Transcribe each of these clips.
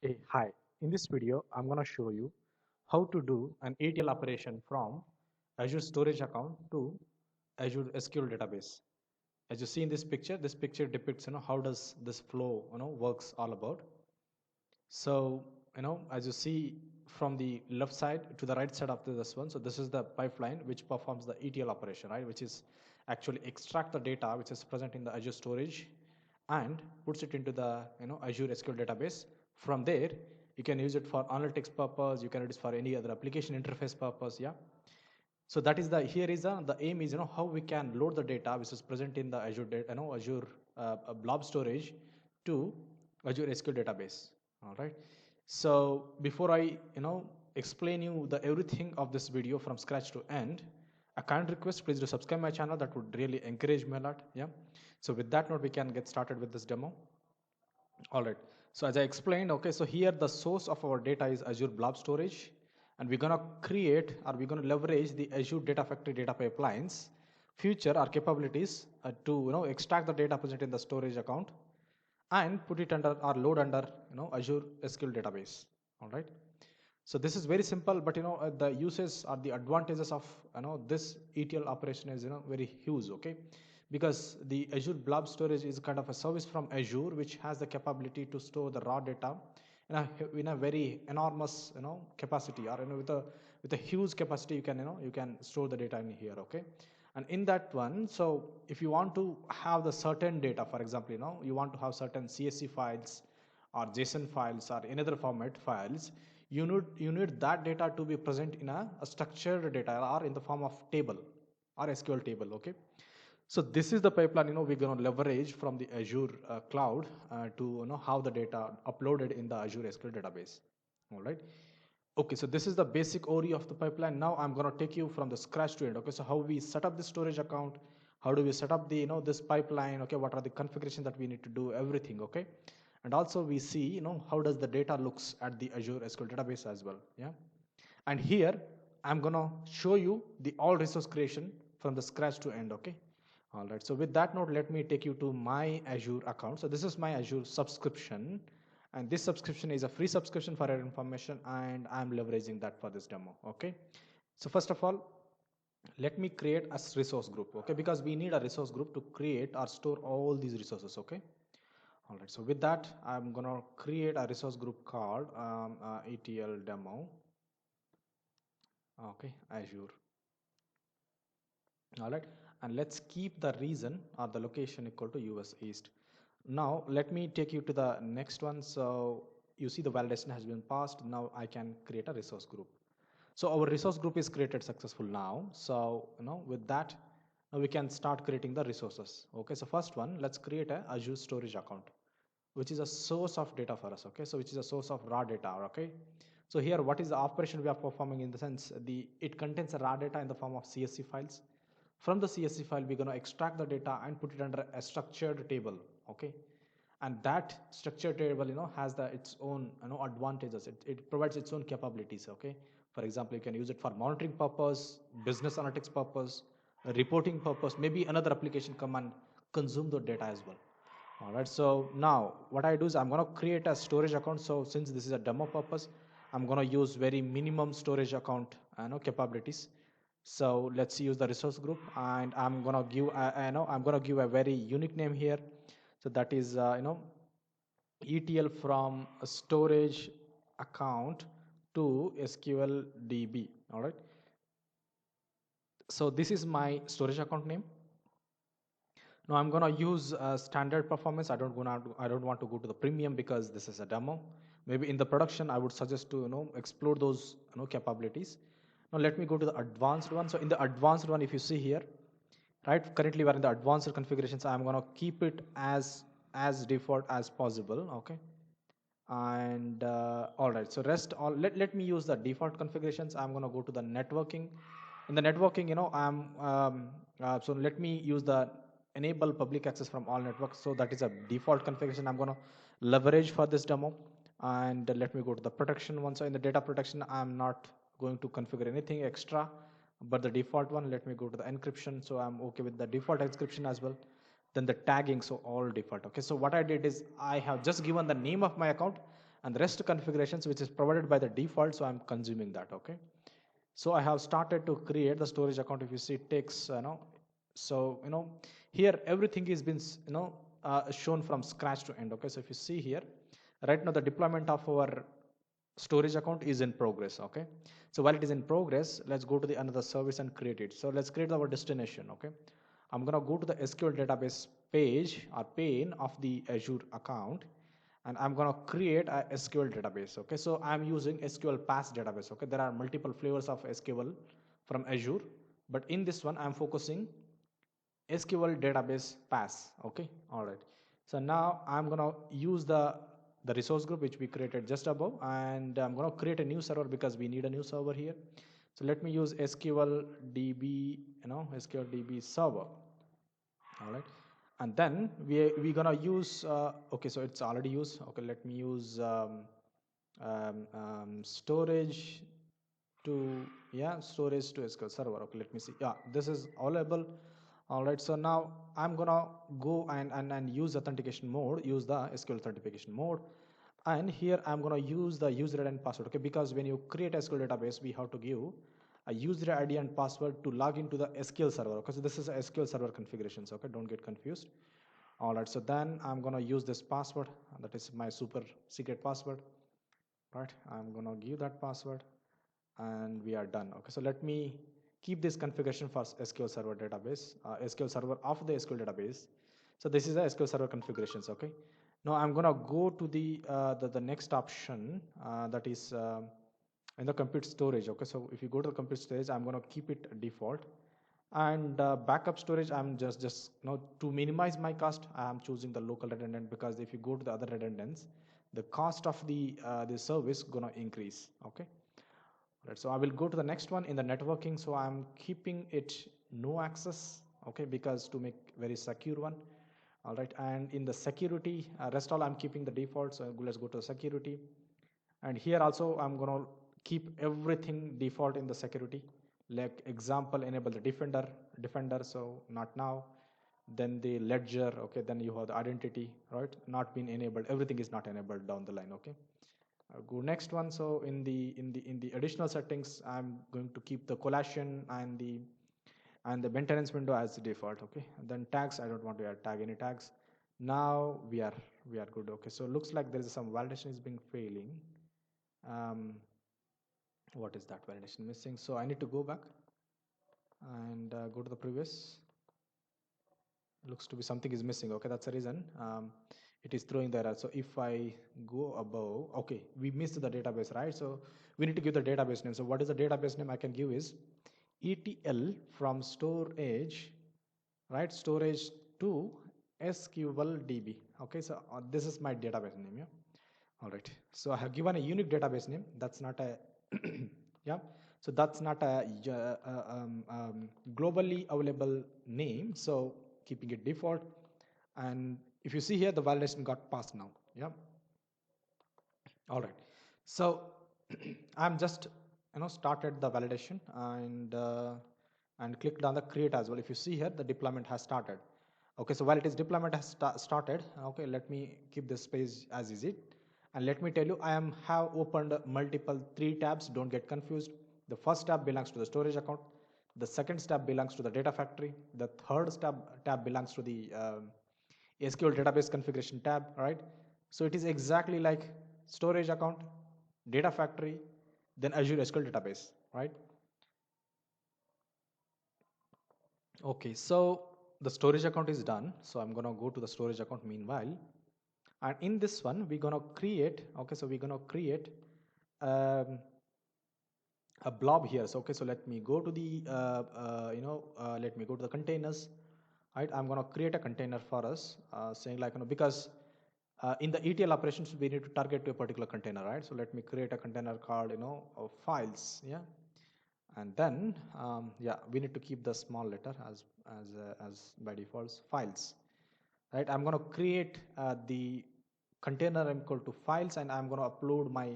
Hey, hi. In this video, I'm going to show you how to do an ETL operation from Azure Storage Account to Azure SQL Database. As you see in this picture depicts, how does this flow, works all about. So, as you see from the left side to the right side of this one, so this is the pipeline which performs the ETL operation, right? Which is actually extract the data which is present in the Azure storage and puts it into the Azure SQL database. From there, you can use it for analytics purpose. You can use it for any other application interface purpose. Yeah. So that is the aim is how we can load the data which is present in the Azure data, Azure blob storage to Azure SQL database. All right. So before I explain you the everything of this video from scratch to end, a kind request, please do subscribe my channel. That would really encourage me a lot. Yeah. So with that note, we can get started with this demo. All right. So as I explained, okay, so here the source of our data is Azure Blob Storage, and we're gonna create or we're gonna leverage the Azure Data Factory data pipelines, feature our capabilities to extract the data present in the storage account and put it under or load under Azure SQL database. All right. So this is very simple, but the uses or the advantages of this ETL operation is very huge. Okay, because the Azure Blob Storage is kind of a service from Azure which has the capability to store the raw data in a very enormous capacity, or with a huge capacity. You can store the data in here. Okay, and in that one, so if you want to have the certain data, for example, you want to have certain CSV files or JSON files or any other format files, you need that data to be present in a structured data or in the form of table or SQL table. Okay, so this is the pipeline we're going to leverage from the Azure cloud to have the data uploaded in the Azure SQL database. All right. Okay, so this is the basic overview of the pipeline. Now I'm going to take you from the scratch to end. Okay, so how we set up the storage account, how do we set up the this pipeline? Okay, what are the configurations that we need to do? Everything. Okay, and also we see how does the data looks at the Azure SQL database as well. Yeah, and here I'm going to show you the all resource creation from the scratch to end. Okay. All right, so with that note, let me take you to my Azure account. So this is my Azure subscription, and this subscription is a free subscription for your information, and I'm leveraging that for this demo. Okay, so first of all, let me create a resource group. Okay, because we need a resource group to create or store all these resources. Okay. All right, so with that, I'm gonna create a resource group called ETL demo. Okay, Azure. All right, and let's keep the region or the location equal to US East. Now let me take you to the next one. So you see the validation has been passed. Now I can create a resource group. So our resource group is created successful now. So with that, now we can start creating the resources. Okay, so first one, let's create a Azure Storage account, which is a source of data for us. Okay, so which is a source of raw data. Okay, so here what is the operation we are performing? In the sense, it contains a raw data in the form of CSV files. From the CSV file, we're going to extract the data and put it under a structured table. Okay, and that structured table has its own advantages. It provides its own capabilities. Okay, for example, you can use it for monitoring purpose, business analytics purpose, reporting purpose, maybe another application come and consume the data as well. All right, so now what I do is I'm going to create a storage account. So since this is a demo purpose, I'm going to use very minimum storage account capabilities. So let's use the resource group, and I'm going to give I'm going to give a very unique name here. So that is ETL from a storage account to SQL DB. All right, so this is my storage account name. Now I'm gonna use standard performance. I don't want to go to the premium because this is a demo. Maybe in the production, I would suggest to explore those capabilities. Now let me go to the advanced one. So in the advanced one, if you see here, right, currently we're in the advanced configurations. I'm gonna keep it as default as possible. Okay. And all right, so let me use the default configurations. I'm gonna go to the networking. In the networking, so let me use the enable public access from all networks. So that is a default configuration I'm going to leverage for this demo. And let me go to the protection one. So in the data protection, I'm not going to configure anything extra, but the default one. Let me go to the encryption. So I'm okay with the default encryption as well. Then the tagging, so all default. Okay, so what I did is I have just given the name of my account and the rest configurations which is provided by the default, so I'm consuming that. Okay, so I have started to create the storage account. If you see, it takes so here everything is been shown from scratch to end. Okay, so if you see here, right now the deployment of our storage account is in progress. Okay, so while it is in progress, let's go to the another service and create it. So let's create our destination. Okay, I'm gonna go to the SQL database page or pane of the Azure account, and I'm gonna create a SQL database. Okay, so I'm using SQL Pass database. Okay, there are multiple flavors of SQL from Azure, but in this one I'm focusing SQL database pass. Okay, all right. So now I'm gonna use the resource group which we created just above, and I'm gonna create a new server because we need a new server here. So let me use SQL DB, SQL DB server. All right, and then we gonna use. Okay, so it's already used. Okay, let me use storage to storage to SQL server. Okay, let me see. Yeah, this is available. All right, so now I'm gonna go and use authentication mode, use the SQL authentication mode, and here I'm gonna use the user ID and password. Okay, because when you create SQL database, we have to give a user ID and password to log into the SQL server. Okay, so this is a SQL server configurations. Okay, don't get confused. All right, so then I'm gonna use this password, that is my super secret password. Right, I'm gonna give that password, and we are done. Okay, so let me keep this configuration for SQL Server database, SQL Server of the SQL database. So this is the SQL Server configurations. Okay, now I'm gonna go to the next option, that is in the compute storage. Okay, so if you go to the compute storage, I'm gonna keep it default, and backup storage, I'm just to minimize my cost, I'm choosing the local redundant, because if you go to the other redundants, the cost of the service gonna increase. Okay, right, so I will go to the next one in the networking. So I'm keeping it no access. Okay, because to make very secure one. All right, and in the security, rest all I'm keeping the default. So let's go to security, and here also I'm gonna keep everything default in the security. Like example, enable the defender, so not now. Then the ledger. Okay, then you have the identity, right, not been enabled. Everything is not enabled down the line. Okay, I'll go next one. So in the additional settings, I'm going to keep the collation and the maintenance window as the default. Okay, and then tags, I don't want to add tag any tags. Now we are good. Okay, so looks like there is some validation is being failing. What is that validation missing? So I need to go back and go to the previous. Looks to be something is missing. Okay, that's the reason it is throwing the error. So if I go above, okay, we missed the database, right? So we need to give the database name. So what is the database name I can give is ETL from storage, right? Storage to SQL DB. Okay, so this is my database name. Yeah, all right. So I have given a unique database name. That's not a yeah, so that's not a globally available name, so keeping it default. And if you see here, the validation got passed now. Yeah, all right. So I'm just started the validation, and clicked on the create as well. If you see here, the deployment has started. Okay, so while it is deployment has started, okay, let me keep this page as is it. And let me tell you, I have opened multiple 3 tabs. Don't get confused. The first tab belongs to the storage account. The second tab belongs to the data factory. The third tab belongs to the SQL database configuration tab, right? So it is exactly like storage account, data factory, then Azure SQL database, right? Okay, so the storage account is done. So I'm gonna go to the storage account meanwhile. And in this one, we're gonna create, okay, so we're gonna create a blob here. So, okay, so let me go to the, let me go to the containers, right? I'm gonna create a container for us, saying like, because in the ETL operations, we need to target to a particular container, right? So let me create a container called, of files, yeah? And then, we need to keep the small letter as by default, files, right? I'm going to create the container equal to files, and I'm going to upload my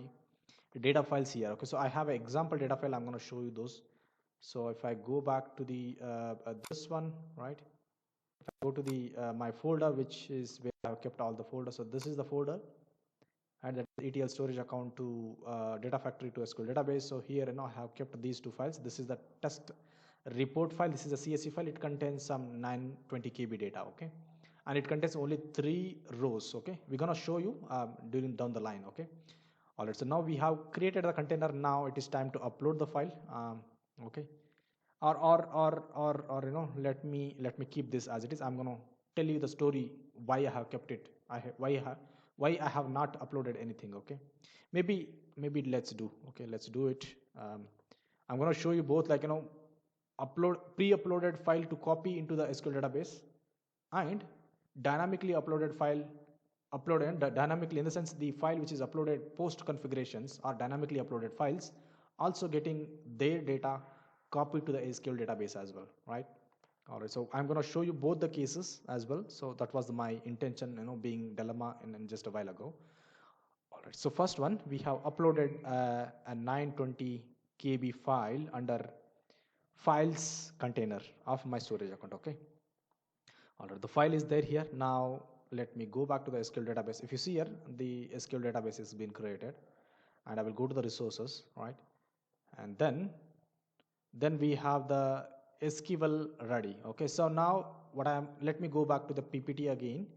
data files here. Okay, so I have an example data file. I'm going to show you those. So if I go back to the this one, right? If I go to the my folder, which is where I've kept all the folders. So this is the folder, and that ETL storage account to data factory to SQL database. So here I have kept these two files. This is the test report file. This is a CSV file. It contains some 920 KB data, okay, and it contains only 3 rows, okay. We're gonna show you during down the line, okay. All right. So now we have created the container. Now it is time to upload the file, okay. Or let me keep this as it is. I'm gonna tell you the story why I have kept it. Why I have not uploaded anything, okay. Maybe let's do it. I'm gonna show you both, like upload pre-uploaded file to copy into the SQL database, and dynamically uploaded file uploaded dynamically, in the sense the file which is uploaded post configurations are dynamically uploaded files, also getting their data copied to the SQL database as well, right? All right, so I'm going to show you both the cases as well. So that was my intention, being dilemma in just a while ago. All right, so first one, we have uploaded a 920 KB file under files container of my storage account, okay. All right, the file is there here. Now let me go back to the SQL database. If you see here, the SQL database has been created, and I will go to the resources, right? And then we have the SQL ready. Okay, so now let me go back to the PPT again.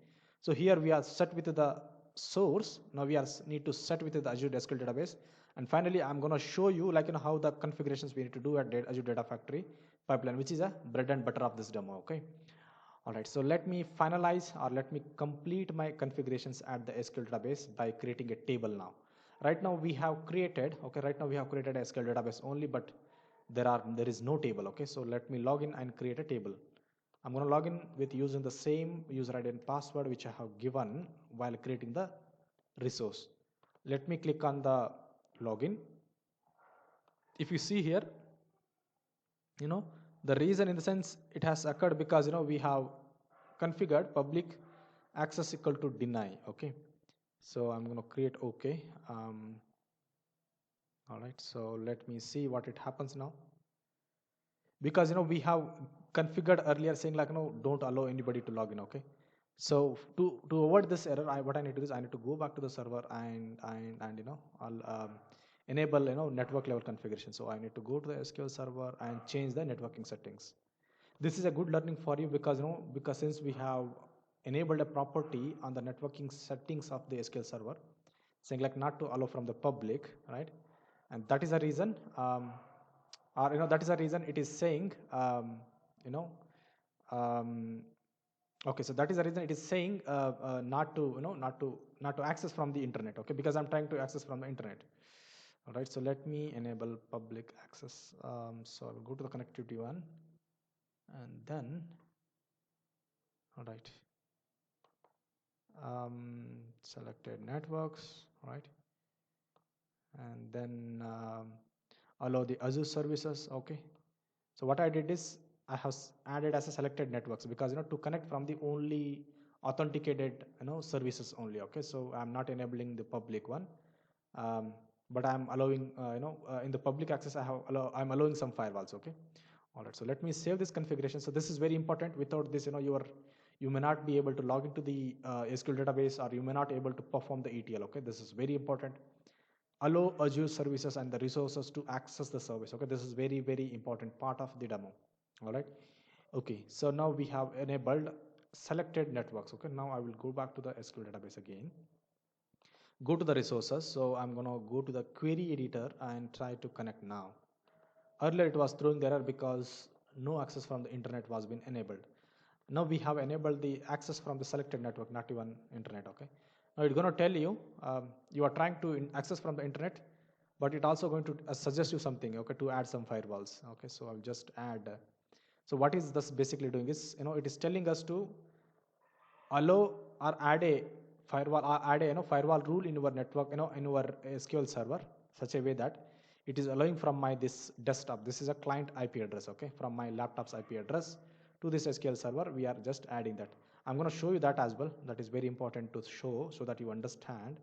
So here we are set with the source. Now we need to set with the Azure SQL database. And finally, I'm going to show you how the configurations we need to do at Azure Data Factory pipeline, which is a bread and butter of this demo. Okay. All right. So let me finalize, or let me complete my configurations at the SQL database by creating a table now. Right now we have created a SQL database only, but there is no table. Okay, so let me log in and create a table. I'm going to log in with using the same user ID and password which I have given while creating the resource. Let me click on the login. If you see here, the reason, in the sense, it has occurred because we have configured public access equal to deny. Okay, so I'm going to create OK. All right, so let me see what it happens now, because we have configured earlier saying don't allow anybody to log in. Okay, so to avoid this error, what I need to do is I need to go back to the server and I'll enable network level configuration. So I need to go to the SQL server and change the networking settings. This is a good learning for you, because because since we have enabled a property on the networking settings of the SQL server saying not to allow from the public, right? And that is a reason, that is a reason it is saying, okay, so that is the reason it is saying not to access from the internet. Okay, because I'm trying to access from the internet. All right, so let me enable public access. So I will go to the connectivity one, and then, all right, selected networks, right, and then allow the Azure services. Okay, so what I did is I have added as a selected networks, because to connect from the only authenticated services only. Okay, so I'm not enabling the public one, but I'm allowing in the public access I'm allowing some firewalls. Okay, all right, so let me save this configuration. So this is very important. Without this, you may not be able to log into the SQL database, or you may not able to perform the ETL. Okay, this is very important. Allow Azure services and the resources to access the service. Okay, this is very, very important part of the demo. All right, okay, so now we have enabled selected networks. Okay, now I will go back to the SQL database again, go to the resources. So I'm going to go to the query editor and try to connect now. Earlier it was throwing the error because no access from the internet was been enabled. Now we have enabled the access from the selected network, not even internet. Okay, now it's going to tell you you are trying to access from the internet, but it also going to suggest you something, okay, to add some firewalls. Okay, so I'll just add. So what is this basically doing is, it is telling us to allow or add a firewall, or add a firewall rule in your network, in your SQL server, such a way that it is allowing from my this desktop. This is a client IP address. Okay, from my laptop's IP address to this SQL server, we are just adding that. I'm going to show you that as well. That is very important to show so that you understand.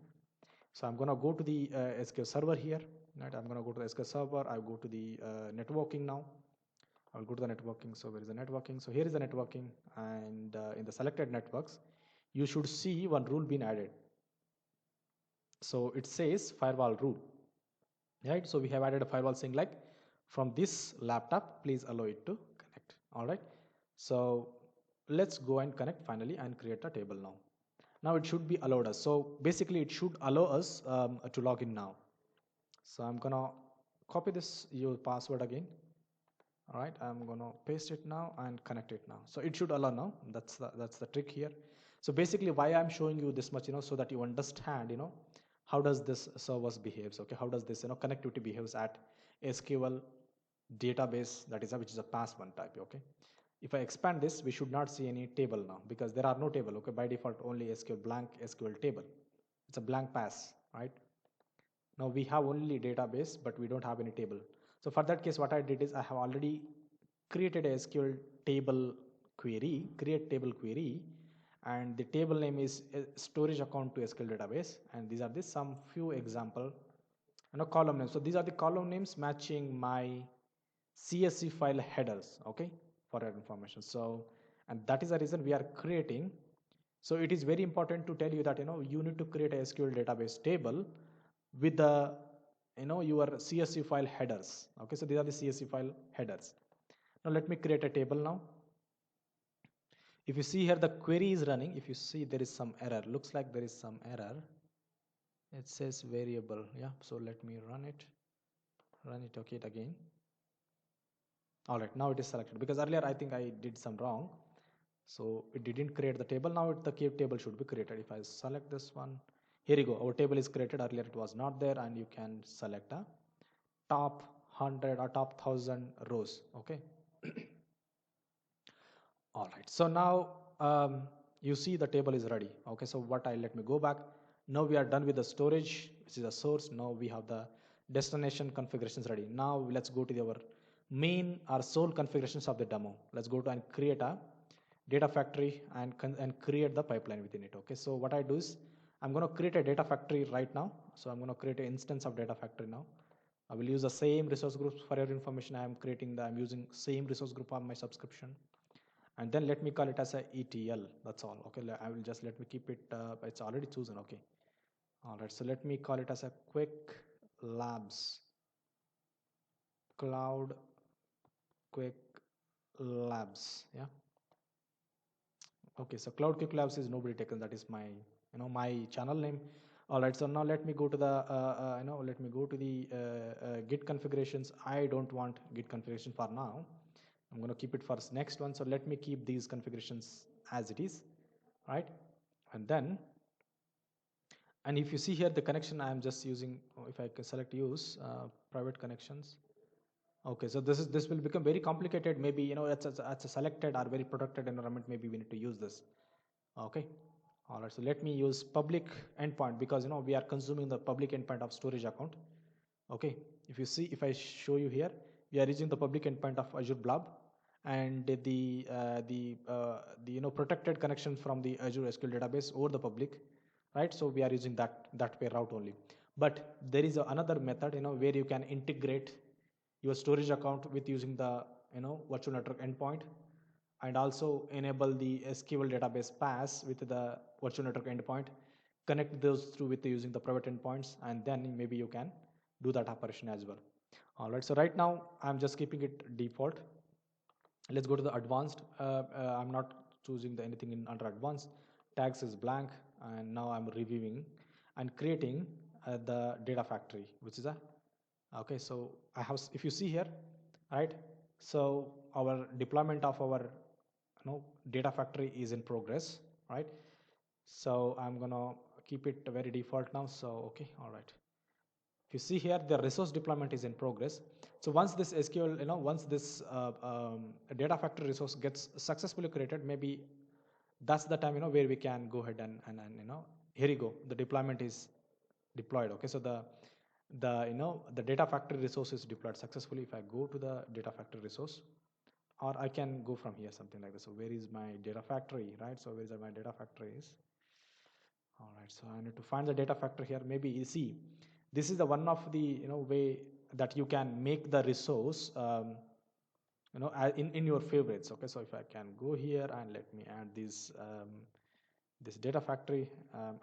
So I'm going to go to the SQL server here. Right, I'm going to go to the SQL server. I'll go to the networking now. I'll go to the networking. So where is the networking? So here is the networking, and in the selected networks, you should see one rule being added. So it says firewall root, right? So we have added a firewall saying like, from this laptop, please allow it to connect. All right. So let's go and connect finally and create a table now. Now it should be allowed us. So basically it should allow us to log in now. So I'm gonna copy this your password again. All right, I'm gonna paste it now and connect it now. So it should allow now. That's the trick here. So basically why I'm showing you this much, so that you understand, how does this service behaves. Okay, how does this connectivity behaves at SQL database, that is which is a pass one type. Okay, if I expand this, we should not see any table now because there are no table. Okay, by default only SQL blank SQL table. It's a blank pass, right? Now we have only database, but we don't have any table. So for that case, what I did is I have already created a SQL table query, create table query, and the table name is storage account to SQL database. And these are the some few example, column names. So these are the column names matching my CSV file headers, okay, for your information. So, and that is the reason we are creating. So it is very important to tell you that, you need to create a SQL database table with the, your CSV file headers. Okay, so these are the CSV file headers. Now let me create a table now. If you see here, the query is running. If you see, there is some error. Looks like there is some error. It says variable. Yeah, so let me run it. Okay, it again. All right, now it is selected because earlier I think I did some wrong. So it didn't create the table. Now the table should be created. If I select this one, here you go. Our table is created. Earlier it was not there, and you can select a top 100 or top 1000 rows. Okay. All right. So now you see the table is ready. Okay. So let me go back. Now we are done with the storage, which is the source. Now we have the destination configurations ready. Now let's go to our main or sole configurations of the demo. Let's go to and create a data factory and create the pipeline within it. Okay. So what I do is I'm going to create a data factory right now. So I'm going to create an instance of data factory now. I will use the same resource groups for your information. I'm using same resource group on my subscription. And then let me call it as a ETL. That's all. Okay, I will just let me keep it. It's already chosen. Okay. All right. So let me call it as a quick labs cloud quick labs. Yeah. Okay. So cloud quick labs is nobody taken. That is my my channel name. All right. So now let me go to the let me go to the Git configurations. I don't want Git configuration for now. I'm going to keep it for next one. So let me keep these configurations as it is, right? And then, and if you see here the connection, I'm just using, if I can select use private connections. Okay, so this will become very complicated. Maybe it's a selected or very protected environment. Maybe we need to use this. Okay, all right. So let me use public endpoint because we are consuming the public endpoint of storage account. Okay, if you see, if I show you here, we are using the public endpoint of Azure Blob, and the protected connection from the Azure SQL database over the public, right? So we are using that way route only. But there is another method, where you can integrate your storage account with using the virtual network endpoint, and also enable the SQL database pass with the virtual network endpoint. Connect those through with using the private endpoints, and then maybe you can do that operation as well. All right. So right now I'm just keeping it default. Let's go to the advanced. I'm not choosing anything in under advanced. Tags is blank, and now I'm reviewing and creating the data factory, which is a okay. So I have, if you see here, right? So our deployment of our data factory is in progress, right? So I'm gonna keep it very default now. So okay, all right. If you see here, the resource deployment is in progress. So once this SQL, once this data factory resource gets successfully created, maybe that's the time, where we can go ahead and here you go. The deployment is deployed. Okay, so the data factory resource is deployed successfully. If I go to the data factory resource, or I can go from here, something like this. So where is my data factory, right? So where is my data factory is? All right, so I need to find the data factory here. Maybe you see, this is the one of the way that you can make the resource in your favorites. Okay, so if I can go here and let me add this this data factory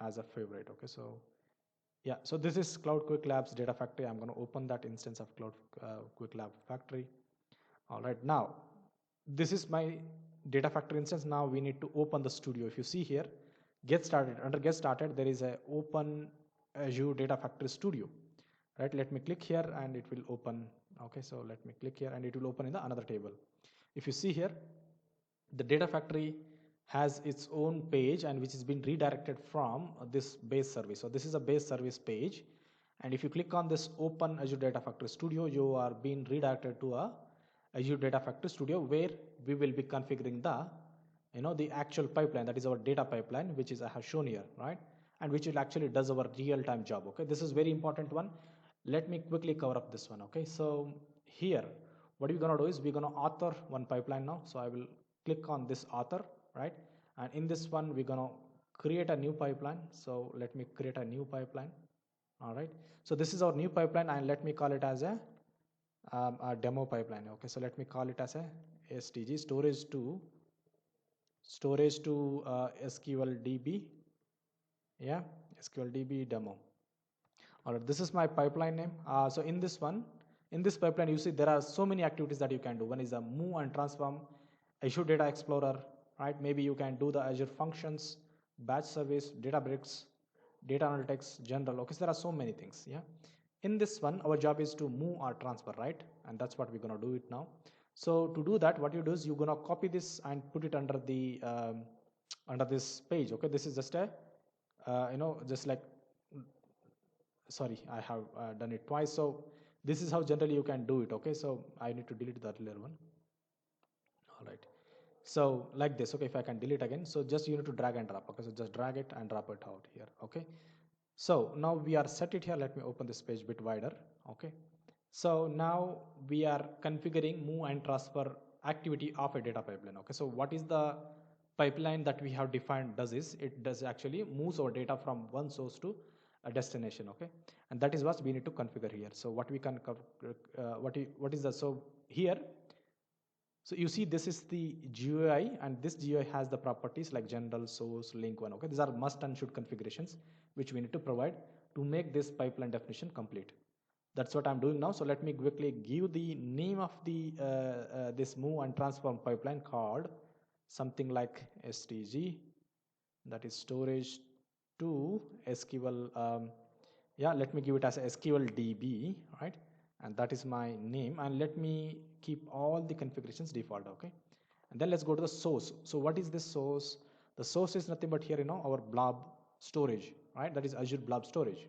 as a favorite. Okay, so Yeah, so this is Cloud Quick Labs Data Factory. I'm going to open that instance of Cloud Quick Lab Factory. All right, now this is my Data Factory instance. Now we need to open the studio. If you see here, get started. Under get started, there is a open Azure Data Factory Studio. Right, let me click here and it will open. Okay, so let me click here and it will open in the another table. If you see here, the Data Factory has its own page and which has been redirected from this base service. So this is a base service page, and if you click on this open Azure Data Factory Studio, you are being redirected to a Azure Data Factory Studio where we will be configuring the the actual pipeline, that is our data pipeline, which is I have shown here, right, and which will actually does our real-time job. Okay, this is very important one. Let me quickly cover up this one. Okay, so here what we're going to do is we're going to author one pipeline now. So I will click on this author, right, and in this one we're going to create a new pipeline. So let me create a new pipeline. All right, so this is our new pipeline and let me call it as a demo pipeline. Okay, so let me call it as a STG, storage to SQL DB. Yeah, SQL DB demo. All right, this is my pipeline name. So in this one, in this pipeline, you see there are so many activities that you can do. One is a move and transform, Azure Data Explorer, right? Maybe you can do the Azure Functions, batch service, Databricks, data analytics, general. Okay, so there are so many things. Yeah. In this one, our job is to move or transfer, right? And that's what we're gonna do it now. So to do that, what you do is you're gonna copy this and put it under the under this page. Okay, this is just a just like, sorry, I have done it twice. So this is how generally you can do it. Okay, so I need to delete the earlier one. All right, so like this. Okay, if I can delete again, so just you need to drag and drop. Okay, so just drag it and drop it out here. Okay, so now we are set it here. Let me open this page a bit wider. Okay, so now we are configuring move and transfer activity of a data pipeline. Okay, so what is the pipeline that we have defined does is it does actually moves our data from one source to a destination. Okay, and that is what we need to configure here. So what we can what is the, so here, so you see this is the GUI and this GUI has the properties like general, source, link one. Okay, these are must and should configurations which we need to provide to make this pipeline definition complete. That's what I'm doing now. So let me quickly give the name of the this move and transform pipeline called something like STG, that is storage to SQL. Yeah, let me give it as a SQL DB, right? And that is my name. And let me keep all the configurations default. Okay, and then let's go to the source. So what is this source? The source is nothing but here, our blob storage, right? That is Azure Blob Storage.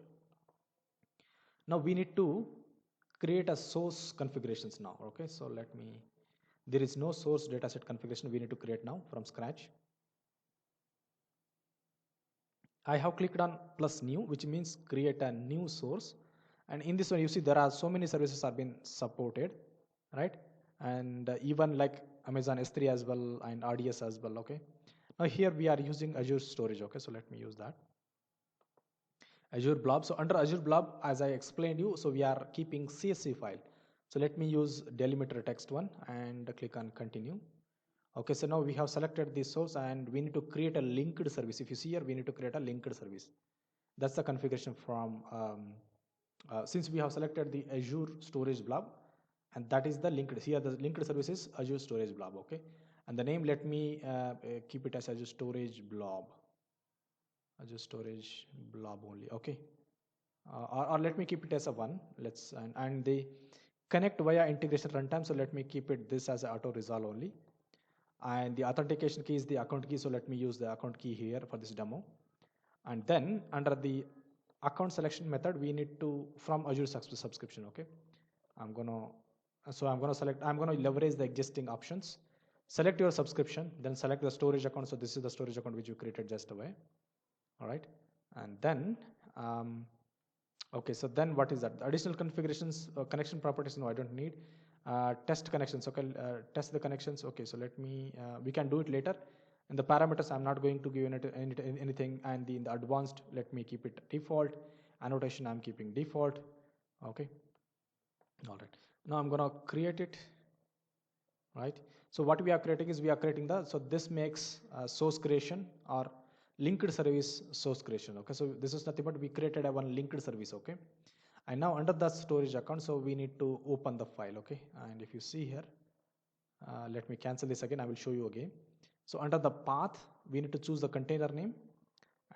Now we need to create a source configurations now. Okay, so let me, there is no source dataset configuration we need to create now from scratch. I have clicked on plus new, which means create a new source. And in this one, you see there are so many services are being supported, right? And even like Amazon S3 as well and RDS as well. Okay, now here we are using Azure Storage. Okay, so let me use that. Azure Blob. So under Azure Blob, as I explained you, so we are keeping CSV file. So let me use delimiter text one and click on continue. Okay, so now we have selected the source and we need to create a linked service. If you see here, we need to create a linked service. That's the configuration from, since we have selected the Azure Storage Blob, and that is the linked, here the linked service is Azure Storage Blob. Okay, and the name, let me keep it as Azure Storage Blob. Azure Storage Blob only. Okay, or let me keep it as a one. Let's and the connect via integration runtime. So let me keep it this as auto resolve only. And the authentication key is the account key. So let me use the account key here for this demo. And then under the account selection method, we need to from Azure subscription. Okay, I'm gonna leverage the existing options. Select your subscription, then select the storage account. So this is the storage account which you created just away. All right, and then okay, so then what is that? Additional configurations, connection properties. No, I don't need. Test connections. Okay, test the connections. Okay, so let me. We can do it later. In the parameters, I'm not going to give anything. And in the advanced, let me keep it default. Annotation, I'm keeping default. Okay. All right. Now I'm gonna create it. Right. So what we are creating is we are creating the. So this makes source creation, or linked service source creation. Okay, so this is nothing but we created a one linked service. Okay, and now under the storage account, so we need to open the file. Okay, and if you see here, let me cancel this again. I will show you again. So under the path, we need to choose the container name,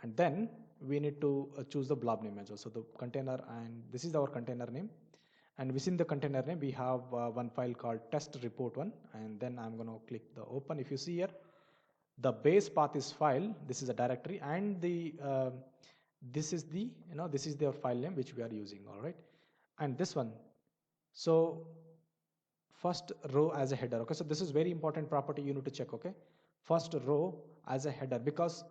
and then we need to choose the blob name as well. So the container, and this is our container name, and within the container name we have one file called test report one, and then I'm going to click the open. If you see here, the base path is file, this is a directory, and the this is the this is their file name which we are using. All right, and this one, so first row as a header. Okay, so this is very important property you need to check. Okay, first row as a header, because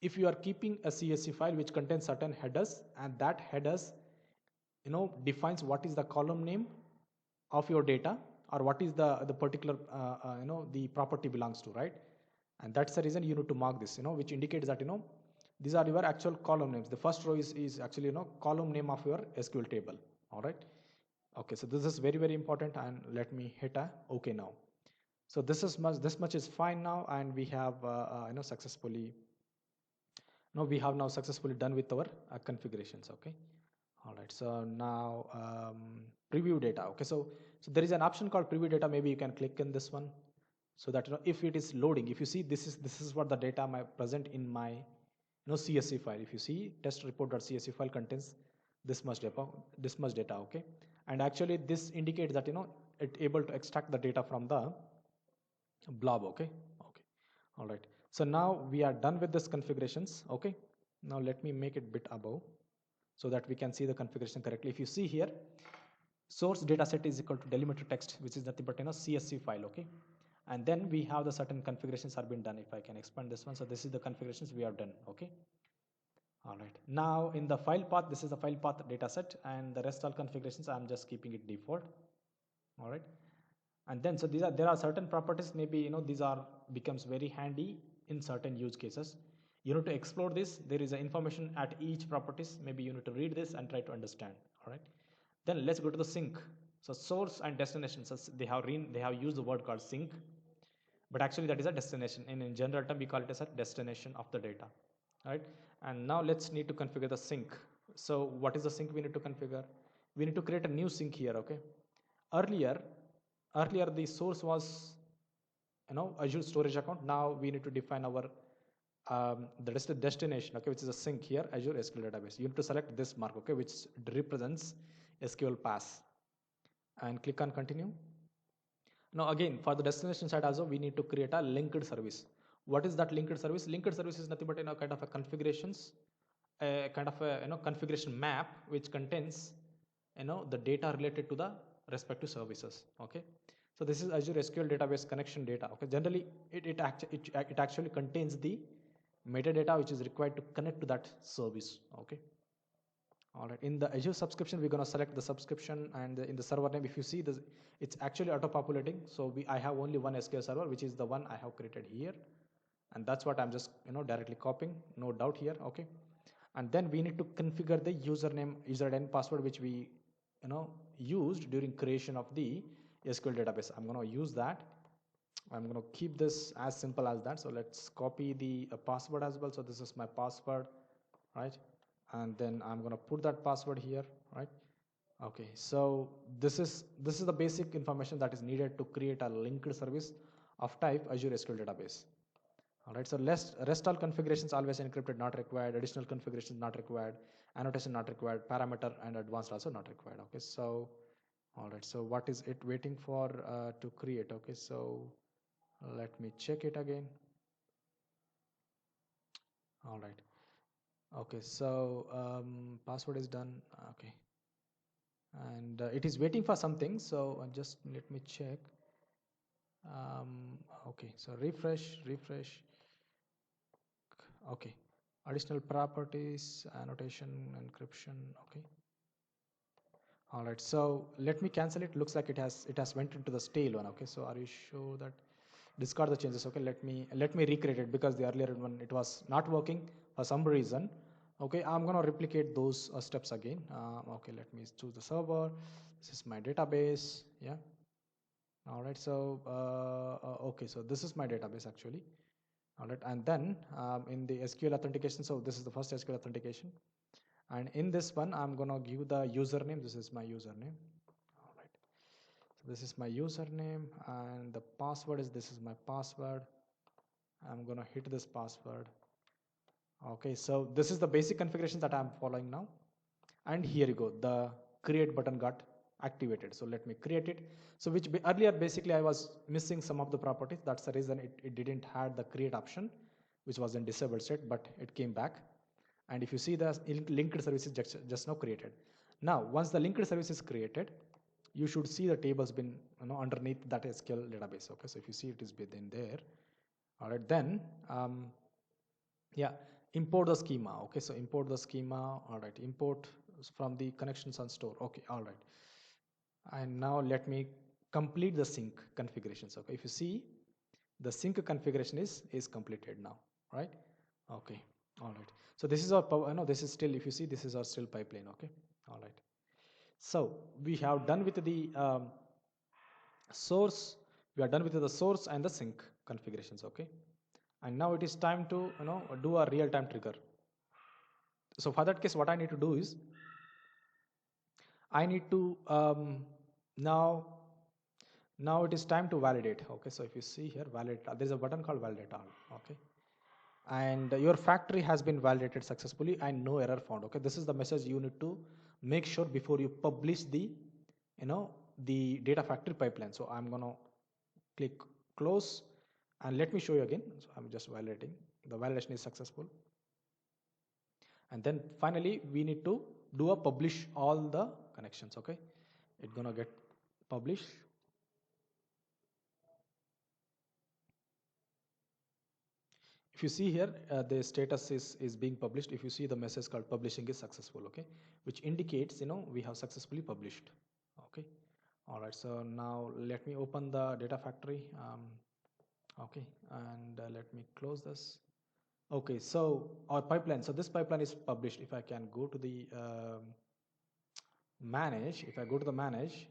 if you are keeping a CSV file which contains certain headers, and that headers defines what is the column name of your data, or what is the particular the property belongs to, right? And that's the reason you need to mark this, which indicates that these are your actual column names. The first row is actually column name of your SQL table. All right, okay, so this is very very important, and let me hit a OK now. So this much is fine now, and we have successfully we have now successfully done with our configurations. Okay, all right, so now preview data. Okay, so there is an option called preview data. Maybe you can click in this one, so that if it is loading, if you see this is what the data present in my CSV file. If you see test report.csv file contains this much data. Okay, and actually this indicates that it able to extract the data from the blob. Okay, all right, so now we are done with this configurations. Okay, now let me make it bit above so that we can see the configuration correctly. If you see here, source dataset is equal to delimiter text, which is nothing but CSV file. Okay, and then we have the certain configurations are been done. If I can expand this one, so this is the configurations we have done. Okay, all right, now in the file path, this is the file path dataset, and the rest all configurations I'm just keeping it default. All right, and then so there are certain properties, maybe these are becomes very handy in certain use cases. You need to explore this. There is a information at each properties. Maybe you need to read this and try to understand. All right, then let's go to the sync. So source and destination, so they have used the word called sync, but actually that is a destination. In general term, we call it as a destination of the data. All right, and now let's need to configure the sync. So what is the sync we need to configure? We need to create a new sync here. Okay, earlier the source was Azure Storage Account. Now we need to define our the destination, okay, which is a sync here, Azure SQL Database. You need to select this mark, okay, which represents SQL pass, and click on continue. Now again, for the destination side also, we need to create a linked service. What is that linked service? Linked service is nothing but kind of a configurations, a kind of a configuration map which contains the data related to the respective services. Okay, so this is Azure SQL Database connection data. Okay, generally it actually contains the metadata which is required to connect to that service. Okay, all right, in the Azure subscription, we're going to select the subscription, and in the server name, if you see this, it's actually auto populating. So I have only one SQL server, which is the one I have created here, and that's what I'm just directly copying, no doubt here. Okay, and then we need to configure the username and password which we used during creation of the SQL database. I'm going to use that. I'm going to keep this as simple as that. So let's copy the password as well. So this is my password, right? And then I'm going to put that password here, right? Okay, so this is the basic information that is needed to create a linked service of type Azure SQL Database. All right, so rest all configurations always encrypted, not required. Additional configurations not required. Annotation not required. Parameter and advanced also not required. Okay, so all right, so what is it waiting for to create? Okay, so let me check it again. All right, okay, so password is done. Okay, and it is waiting for something, so just let me check. Okay, so refresh. Okay, additional properties, annotation, encryption. Okay, all right, so let me cancel it. Looks like it has went into the stale one. Okay, so are you sure that discard the changes? Okay, let me recreate it, because the earlier one, it was not working for some reason. Okay, I'm gonna replicate those steps again. Okay, let me choose the server. This is my database. Yeah, all right, so okay, so this is my database actually. All right, and then in the SQL authentication, so this is the first SQL authentication, and in this one I'm gonna give the username. This is my username. All right, so this is my username, and the password is, this is my password. I'm gonna hit this password. Okay, so this is the basic configuration that I'm following now, and here you go, the create button got activated. So let me create it. So which earlier basically I was missing some of the properties. That's the reason it didn't have the create option, which was in disabled state, but it came back. And if you see, the linked service is just now created. Now once the linked service is created, you should see the tables been underneath that SQL database. Okay, so if you see, it is within there. All right, then yeah, import the schema. Okay, so import the schema. All right, import from the connections on store. Okay, all right, and now let me complete the sync configurations. Okay, if you see, the sync configuration is completed now, right? Okay, all right, so this is our this is still, if you see, this is our still pipeline. Okay, all right, so we have done with the source, we are done with the source and the sync configurations. Okay, and now it is time to do a real-time trigger. So for that case, what I need to do is, I need to now it is time to validate. Okay, so if you see here, validate, there is a button called validate all. Okay, and your factory has been validated successfully and no error found. Okay, this is the message you need to make sure before you publish the the data factory pipeline. So I'm gonna click close, and let me show you again. So I'm just validating, the validation is successful. And then finally we need to do a publish all the connections. Okay, it's gonna get published. If you see here, the status is being published. If you see, the message called publishing is successful. Okay, which indicates we have successfully published. Okay, all right, so now let me open the data factory. Okay, and let me close this. Okay, so our pipeline, so this pipeline is published. If I can go to the manage, if I go to the manage,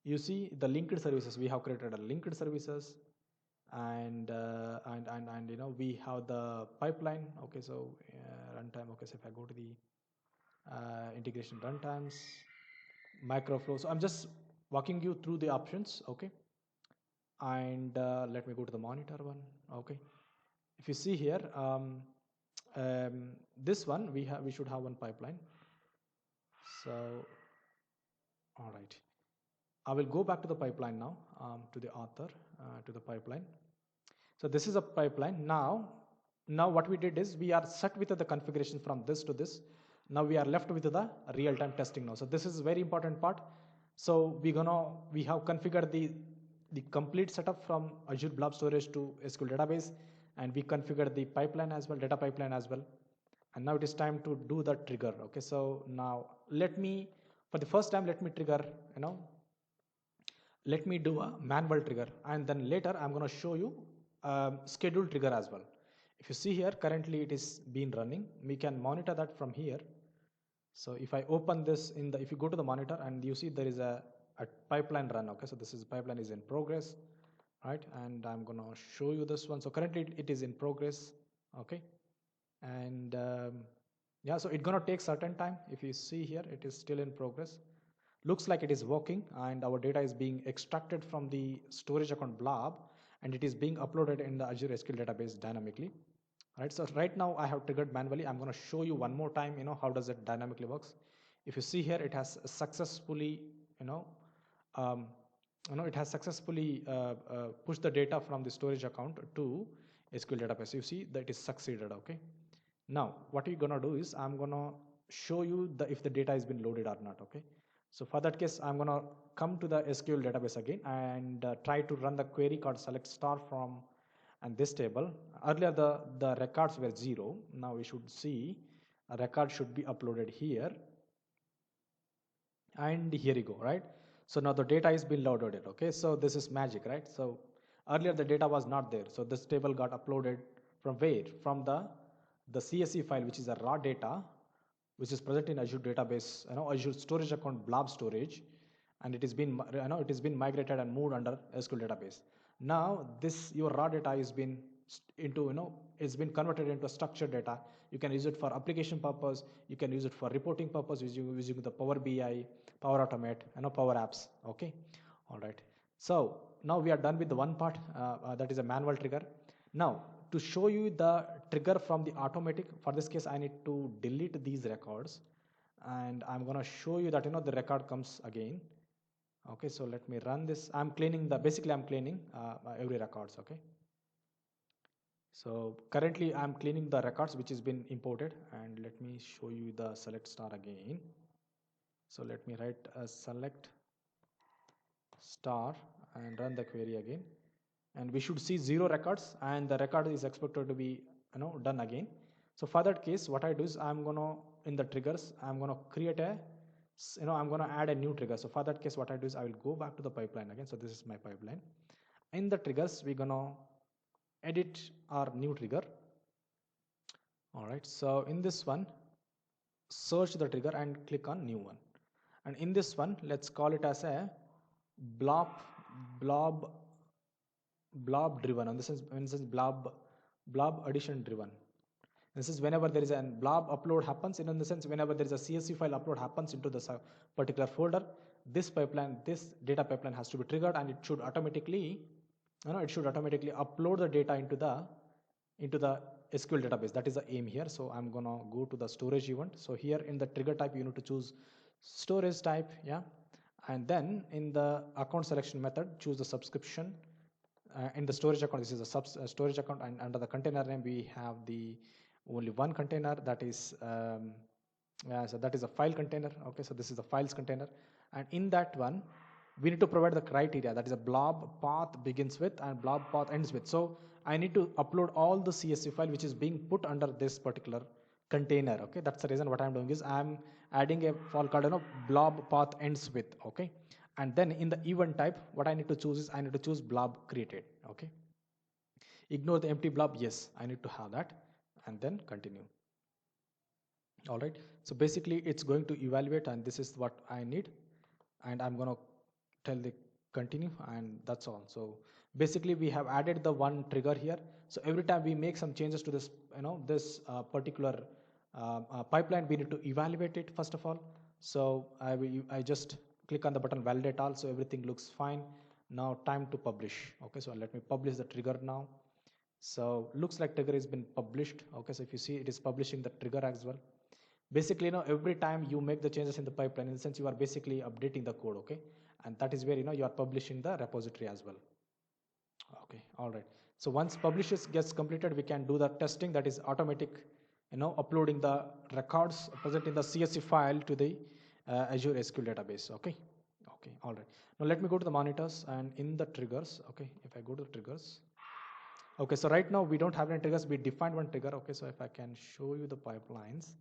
you see the linked services. We have created a linked services, and we have the pipeline. Okay, so runtime. Okay, so if I go to the integration runtimes, microflow. So I'm just walking you through the options. Okay, and let me go to the monitor one. Okay, if you see here, this one we should have one pipeline. So all right, I will go back to the pipeline now, to the author, to the pipeline. So this is a pipeline. Now what we did is, we are set with the configuration from this to this. Now we are left with the real-time testing now. So this is a very important part. So we have configured the complete setup from Azure Blob Storage to SQL database, and we configured the pipeline as well, data pipeline as well. And now it is time to do the trigger. Okay, so now for the first time, let me trigger, let me do a manual trigger, and then later I'm going to show you schedule trigger as well. If you see here, currently it is been running. We can monitor that from here. So if I open this if you go to the monitor, and you see there is a pipeline run. Okay, so this is pipeline is in progress, right? And I'm going to show you this one. So currently it is in progress. Okay, and yeah, so it's going to take certain time. If you see here, it is still in progress. Looks like it is working, and our data is being extracted from the storage account blob, and it is being uploaded in the Azure SQL database dynamically. Right, so right now I have triggered manually. I'm going to show you one more time, how does it dynamically works. If you see here, it has successfully, it has successfully pushed the data from the storage account to SQL database. You see that it is succeeded. Okay, now what we're going to do is, I'm going to show you if the data has been loaded or not. Okay, so for that case, I'm going to come to the SQL database again, and try to run the query called select star from, and this table. Earlier the records were 0. Now we should see a record should be uploaded here, and here you go, right? So now the data is being loaded. Okay, so this is magic, right? So earlier the data was not there, so this table got uploaded from where? From the CSV file, which is a raw data, which is present in Azure database, Azure Storage Account Blob storage, and it has been migrated and moved under SQL database. Now this your raw data is been into, it's been converted into a structured data. You can use it for application purpose. You can use it for reporting purpose using the Power BI, Power Automate, Power Apps. Okay, all right. So now we are done with the one part, that is a manual trigger. Now to show you the trigger from the automatic, for this case I need to delete these records, and I'm going to show you that the record comes again. Okay, so let me run this. I'm cleaning every records. Okay, so currently I'm cleaning the records which has been imported, and let me show you the select star again. So let me write a select star and run the query again, and we should see 0 records, and the record is expected to be done again. So for that case, what I do is I'm gonna, in the triggers, I'm gonna create a I'm gonna add a new trigger. So for that case, what I do is I will go back to the pipeline again. So this is my pipeline. In the triggers, we're gonna edit our new trigger. All right, so in this one, search the trigger and click on new one, and in this one, let's call it as a blob driven, and this is blob addition driven. This is whenever there is a blob upload happens, in the sense whenever there is a CSV file upload happens into the particular folder, this data pipeline has to be triggered, and it should automatically upload the data into the SQL database. That is the aim here. So I'm gonna go to the storage event. So here in the trigger type, you need to choose storage type, yeah, and then in the account selection method, choose the subscription. In the storage account, this is a storage account, and under the container name, we have the only one container, that is so that is a file container. Okay, so this is the files container, and in that one we need to provide the criteria, that is a blob path begins with and blob path ends with. So I need to upload all the CSV file which is being put under this particular container. Okay, that's the reason what I'm doing is I'm adding a file called blob path ends with. Okay, and then in the event type, what I need to choose is I need to choose blob created. Okay, ignore the empty blob. Yes, I need to have that, and then continue. All right, so basically it's going to evaluate, and this is what I need, and I'm going to tell the continue, and that's all. So basically we have added the one trigger here. So every time we make some changes to this this particular pipeline, we need to evaluate it first of all. So I just click on the button validate all, so everything looks fine. Now time to publish. Okay, so let me publish the trigger now. So looks like trigger has been published. Okay, so if you see, it is publishing the trigger as well. Basically, every time you make the changes in the pipeline, in the sense you are basically updating the code. Okay, and that is where you are publishing the repository as well. Okay, all right. So once publishes gets completed, we can do the testing, that is automatic uploading the records present in the CSV file to the Azure SQL database. Okay, all right. Now let me go to the monitors, and in the triggers, okay, if I go to the triggers, okay, so right now we don't have any triggers, we defined one trigger. Okay, so if I can show you the pipelines,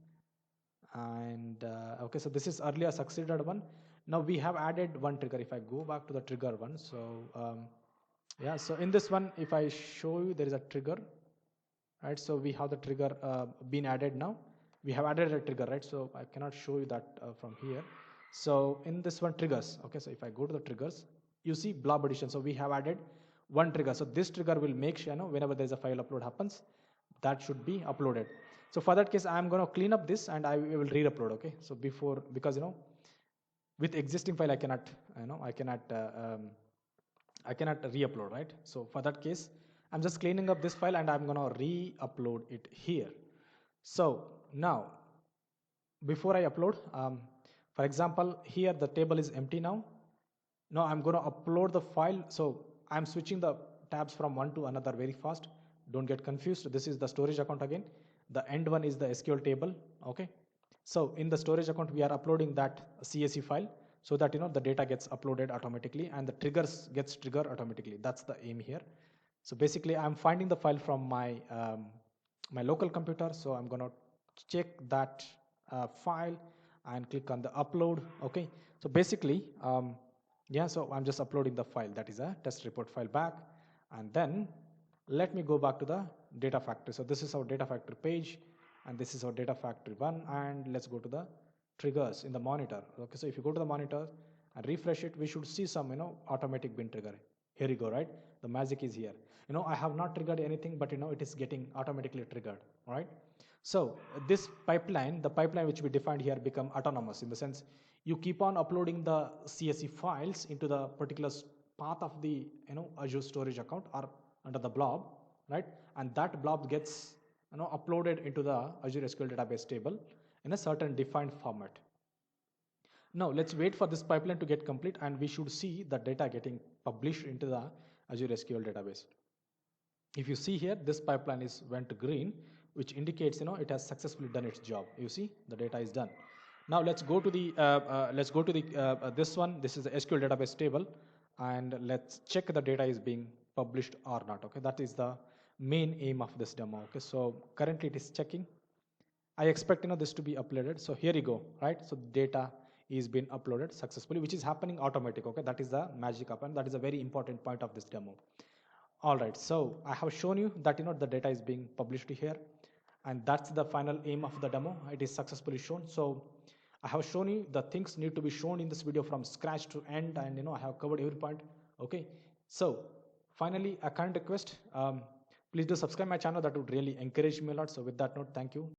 and okay, so this is earlier succeeded one. Now we have added one trigger. If I go back to the trigger one, so yeah, so in this one, if I show you, there is a trigger, right? So we have the trigger been added now. We have added a trigger, right? So I cannot show you that from here. So in this one, triggers. Okay, so if I go to the triggers, you see blob addition. So we have added one trigger. So this trigger will make sure whenever there is a file upload happens, that should be uploaded. So for that case, I'm going to clean up this, and I will re-upload. Okay, so because with existing file I cannot re-upload, right? So for that case, I'm just cleaning up this file, and I'm going to re-upload it here. So now before I upload, for example, here the table is empty now. Now I'm going to upload the file. So I'm switching the tabs from one to another very fast. Don't get confused. This is the storage account again. The end one is the SQL table. Okay, so in the storage account, we are uploading that CSV file, so that the data gets uploaded automatically, and the triggers gets triggered automatically. That's the aim here. So basically I'm finding the file from my my local computer. So I'm going to check that file and click on the upload. Okay, so basically yeah, so I'm just uploading the file, that is a test report file back, and then let me go back to the data factory. So this is our data factory page, and this is our data factory one, and let's go to the triggers in the monitor. Okay, so if you go to the monitor and refresh it, we should see some automatic bin trigger Here you go, right? The magic is here. I have not triggered anything, but it is getting automatically triggered, all right? So this pipeline, the pipeline which we defined here, become autonomous in the sense you keep on uploading the CSV files into the particular path of the Azure Storage Account or under the blob, right? And that blob gets uploaded into the Azure SQL database table in a certain defined format. Now let's wait for this pipeline to get complete, and we should see the data getting published into the Azure SQL database. If you see here, this pipeline is went green, which indicates it has successfully done its job. You see the data is done. Now let's go to the this one. This is the SQL database table, and let's check the data is being published or not. Okay, that is the main aim of this demo. Okay, so currently it is checking. I expect this to be uploaded. So here you go, right? So data is being uploaded successfully, which is happening automatic. Okay, that is the magic up, and that is a very important point of this demo. All right, so I have shown you that the data is being published here, and that's the final aim of the demo. It is successfully shown. So I have shown you the things need to be shown in this video from scratch to end, and I have covered every point. Okay, so finally a kind request, please do subscribe my channel. That would really encourage me a lot. So with that note, thank you.